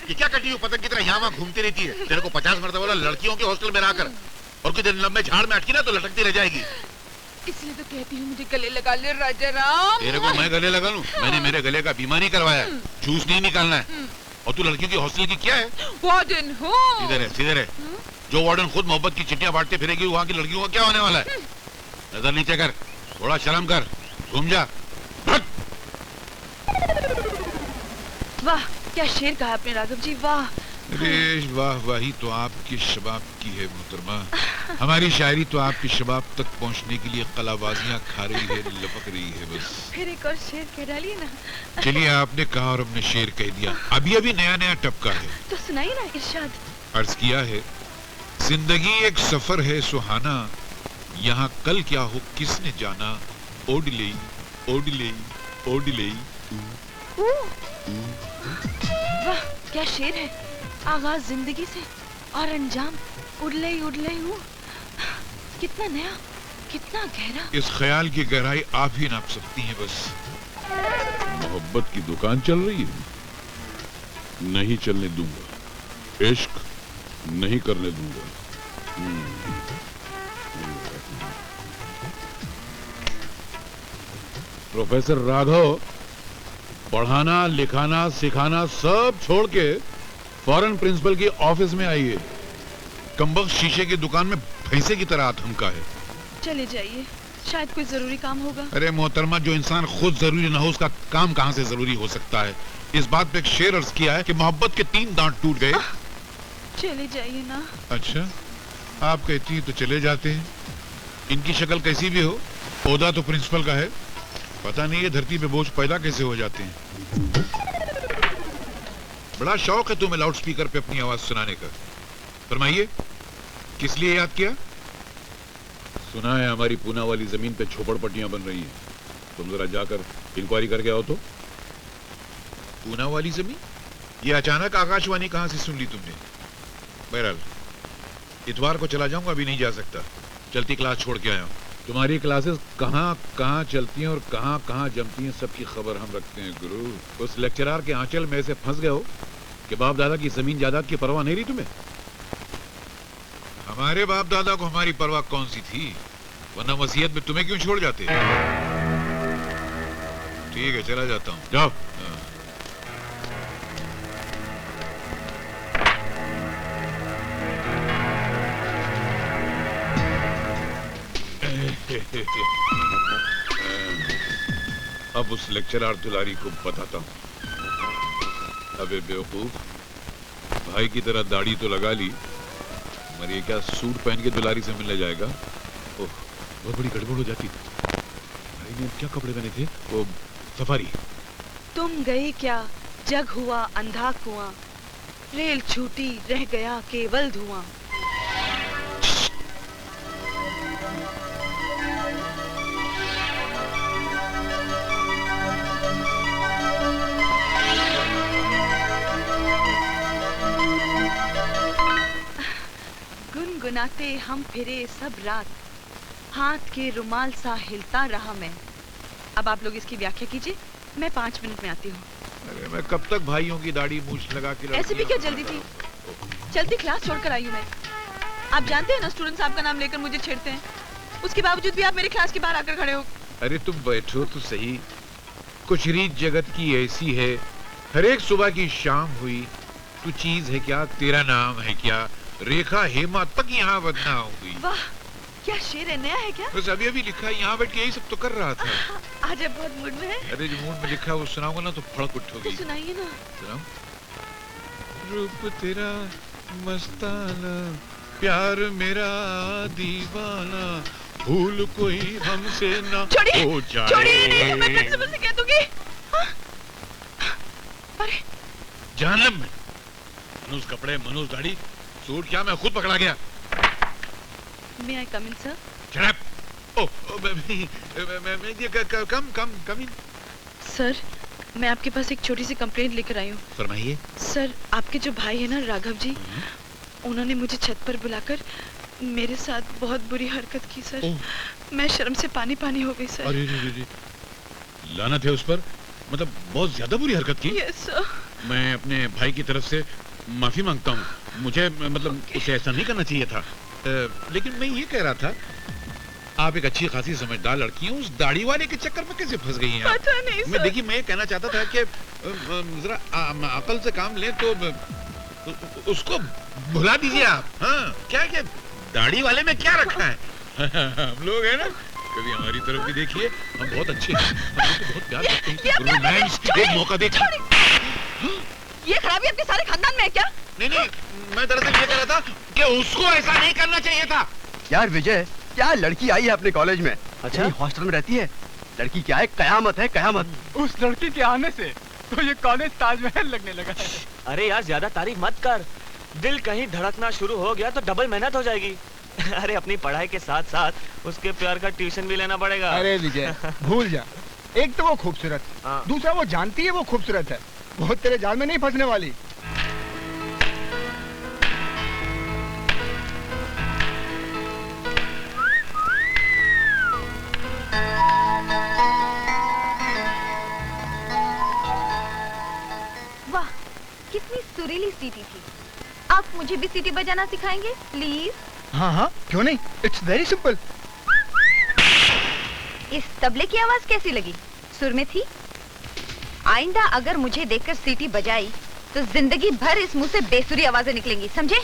ये क्या कटी हुई पतंग की तरह यहाँ वहाँ घूमती रहती है? तेरे को 50 मरतबा बोला लड़कियों के हॉस्टल में रहकर, और कुछ दिन लंबे झाड़ में अटकी ना तो लटकती रह जाएगी। इसलिए तो कहती हूँ मुझे गले लगा ले राजा राम। तेरे को मैं गले लगा लूं? मैंने मेरे गले का बीमा नहीं करवाया, जूस नहीं निकालना है। और तू लड़कियों की हॉस्टल की क्या है? वार्डन हूँ। सीधे रहे, सीधे रहे। जो वार्डन खुद मोहब्बत की चिट्ठियां बांटते फिरेगी, वहाँ की लड़कियों का क्या होने वाला है? नजर नीचे कर, थोड़ा शर्म कर, घूम जा। वाह क्या शेर कहा आपने राघव जी, वाह। अरे वाह वाही तो आपके शबाब की है मोहतरमा। हमारी शायरी तो आपके शबाब तक पहुंचने के लिए कलाबाजियां खा रही है, लपक रही है बस। फिर एक और शेर कह डालिए ना। चलिए आपने कहा और हमने शेर कह दिया, अभी अभी नया नया टपका है तो सुनाइए ना इरशाद। अर्ज किया है, जिंदगी एक सफर है सुहाना, यहाँ कल क्या हो किसने जाना। ओडले ओडले ओडले। वाह क्या शेर है। आगाज जिंदगी से और अंजाम उड़ले हूँ। कितना नया, कितना गहरा। इस ख्याल की गहराई आप ही नाप सकती हैं बस। मोहब्बत की दुकान चल रही है, नहीं चलने दूंगा। इश्क नहीं करने दूंगा। प्रोफेसर राघव, पढ़ाना लिखाना सिखाना सब छोड़ के फॉरेन प्रिंसिपल की ऑफिस में आइए। कमबख्त शीशे की दुकान में भैंसे की तरह आतंका है। चले जाइए, शायद कोई जरूरी काम होगा। अरे मोहतरमा, जो इंसान खुद जरूरी ना हो उसका काम कहाँ से जरूरी हो सकता है। इस बात पे एक शेर अर्ज किया है कि मोहब्बत के 3 दांत टूट गए। चले जाइए ना। अच्छा, आप कहती हैं तो चले जाते हैं। इनकी शक्ल कैसी भी हो, ओहदा तो प्रिंसिपल का है। पता नहीं ये धरती पे बोझ पैदा कैसे हो जाते हैं। बड़ा शौक है तुम्हें लाउड स्पीकर पे अपनी आवाज सुनाने का। फरमाइए, किस लिए याद किया? सुना है हमारी पूना वाली जमीन पे झोपड़पट्टियां बन रही हैं, तुम जरा जाकर इंक्वायरी करके आओ तो। पूना वाली जमीन? ये अचानक आकाशवाणी कहां से सुन ली तुमने? बहरहाल इतवार को चला जाऊंगा, अभी नहीं जा सकता। चलती क्लास छोड़ के आया हूं। तुम्हारी क्लासेस कहाँ कहाँ चलती हैं और कहाँ कहाँ जमती हैं, सबकी खबर हम रखते हैं गुरु। उस लेक्चरर के आंचल में से फंस गए हो कि बाप दादा की जमीन जायदाद की परवाह नहीं रही तुम्हें। हमारे बाप दादा को हमारी परवाह कौन सी थी, वरना वसीयत में तुम्हें क्यों छोड़ जाते? ठीक है, चला जाता हूँ। जाओ। अब उस लेक्चरर दुलारी को बताता हूँ। अबे बेवकूफ, भाई की तरह दाढ़ी तो लगा ली, मगर ये क्या सूट पहन के दुलारी से मिलने जाएगा? ओह, बहुत बड़ी गड़बड़ हो जाती। भाई ने क्या कपड़े पहने थे? वो सफारी। तुम गए क्या जग हुआ अंधा कुआं, रेल छूटी रह गया केवल धुआं। गुनगुनाते हम फिरे सब रात, हाथ के रुमाल सा हिलता रहा मैं। अब आप लोग इसकी व्याख्या कीजिए, मैं 5 मिनट में आती हूँ। अरे मैं कब तक भाइयों की दाढ़ी मूछ लगा के ऐसे भी क्या जल्दी थी, चलती क्लास छोड़कर आई हूँ मैं। आप जानते हैं ना, स्टूडेंट साहब का नाम लेकर मुझे छेड़ते हैं, उसके बावजूद भी आप मेरे क्लास के बाहर आकर खड़े हो। अरे तुम बैठो तो सही। कुछ रीत जगत की ऐसी है, हर एक सुबह की शाम हुई, तू चीज है क्या, तेरा नाम है क्या, रेखा हेमा तक यहाँ बदनाम हुई। वाह क्या शेर है, नया है क्या? बस अभी अभी लिखा है, यहाँ बैठ के यही सब तो कर रहा था। आज आप बहुत मूड में हैं। अरे जो मूड में लिखा है वो सुनाऊंगा ना तो फड़क उठोगी। तो सुनाइए ना। सुनाऊं? रूप तेरा मस्ताना, प्यार मेरा दीवाना, भूल कोई हमसे ना हो जाए। छोड़िए, मैं प्रिंसिपल से कह दूंगी। अरे जानम में मनुष्य कपड़े, मनुष्य दाढ़ी, सूट क्या मैं खुद पकड़ा गया। May I come in, sir? Come in. Sir, मैं आपके पास एक छोटी सी कंप्लेंट लेकर आई हूँ। फरमाइए। सर, आपके जो भाई है ना राघव जी, उन्होंने मुझे छत पर बुलाकर मेरे साथ बहुत बुरी हरकत की सर। मैं शर्म से पानी पानी हो गई सर। अरे लानत है उस पर, मतलब बहुत ज्यादा बुरी हरकत की। Yes sir. मैं अपने भाई की तरफ से माफी मांगता हूँ। मुझे मतलब उसे ऐसा नहीं करना चाहिए था। लेकिन मैं ये कह रहा था, आप एक अच्छी खासी समझदार लड़की हैं, उस दाढ़ी वाले के चक्कर में कैसे फंस गई हैं आप? पता नहीं मैं सर। देखिए, मैं ये कहना चाहता था कि जरा अकल से काम लें तो उसको भुला दीजिए आप। हाँ, क्या क्या दाढ़ी वाले में क्या रखा है? हम लोग हैं ना, कभी हमारी तरफ भी देखिए, हम बहुत अच्छे हैं, हम लोग को बहुत प्यार करते हैं। रोमांस एक मौका देखिए। ये खराबी आपके सारे खानदान में है क्या? नहीं नहीं, मैं दरअसल ये कह रहा था कि उसको ऐसा नहीं करना चाहिए था। यार विजय, क्या लड़की आई है अपने कॉलेज में? अच्छा, हॉस्टल में रहती है। लड़की क्या है, कयामत है, कयामत। उस लड़की के आने से तो ये कॉलेज ताजमहल लगने लगा है। अरे यार ज्यादा तारीफ मत कर, दिल कहीं धड़कना शुरू हो गया तो डबल मेहनत हो जाएगी। अरे अपनी पढ़ाई के साथ साथ उसके प्यार का ट्यूशन भी लेना पड़ेगा। अरे विजय भूल जा, एक तो वो खूबसूरत, हाँ। दूसरा वो जानती है वो खूबसूरत है, वो तेरे जाल में नहीं फंसने वाली। वाह, कितनी सुरीली सीटी थी। आप मुझे भी सीटी बजाना सिखाएंगे प्लीज? हाँ हाँ, क्यों नहीं, इट्स वेरी सिंपल। इस तबले की आवाज कैसी लगी? सुर में थी? आइंदा अगर मुझे देखकर सीटी बजाई तो जिंदगी भर इस मुंह से बेसुरी आवाजें निकलेंगी, समझे?